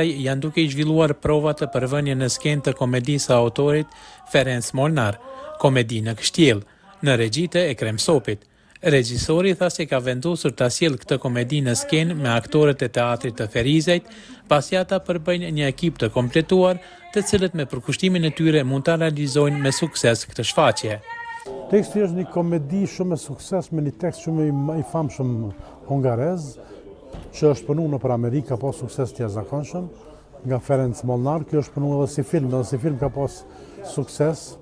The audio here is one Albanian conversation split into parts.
janë duke i zhvilluar provat për vënien në skenë të komedisë së autorit Ferenc Molnar, Komedi në Kështjell, në regji të Ekrem Sopit. Regjisori tha se ka vendosur ta sjellë këtë komedi në skenë me aktorët e teatrit të Ferizajt, pasi ata përbëjnë një ekip të kompletuar, të cilët me përkushtimin e tyre mund ta realizojnë me sukses këtë shfaqje. Teksti është një komedi shumë e sukses me një tekst shumë i famshëm hungarez, që është punu në për Amerikë, ka pas sukses të jashtëzakonshëm, nga Ferenc Molnar. Kjo është punu edhe si film ka pas sukses.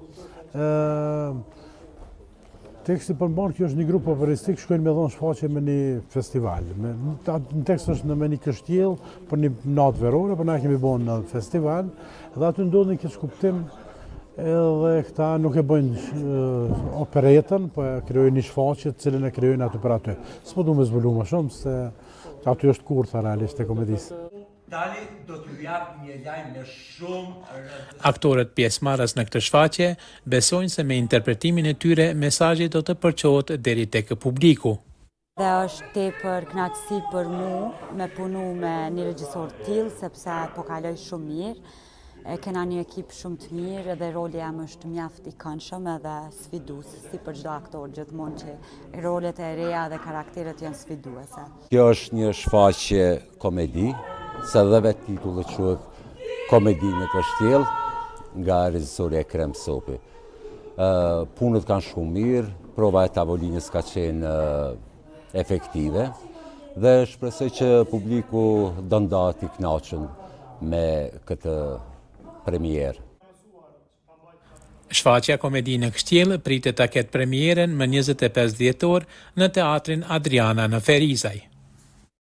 Teksti përmban, kjo është një grup operistik, shkojnë me dhonë shfaqje me një festival. Në tekst është me një kështjell, për një natë verore, për na kemi bo në festival, dhe aty ndodhë një kësë kuptim, edhe këta nuk e bëjnë operetën, po e kryojnë një shfaqje, cilën e kryojnë aty për aty. S'po du me zbulu më shumë, se aty është kurtha realisht e komedisë. Tali do t'ju jap një lajm me shumë. Aktorët pjesëmarrës në këtë shfaqje besojnë se me interpretimin e tyre mesazhi do të përçohet deri tek publiku. Dhe është tepër kënaqësi për mua me punu me një regjisor të tillë, sepse po kaloj shumë mirë. Kena një ekip shumë të mirë dhe roli jam është mjaft i këndshëm edhe sfidues, si për çdo aktor gjithmonë që rolet e reja dhe karakteret janë sfiduese. Kjo është një shfaqje komedi, se dhe vetë titulli quhet Komedi në Kështjell, nga regjisori Ekrem Sopi. Punët kanë shumë mirë, prova e tavolinës ka qenë efektive dhe shpresoj që publiku do ndahet i kënaqur me këtë premierë. Shfaqja Komedi në Kështjell pritet ta ketë premierën më 25 dhjetor në teatrin Adriana në Ferizaj.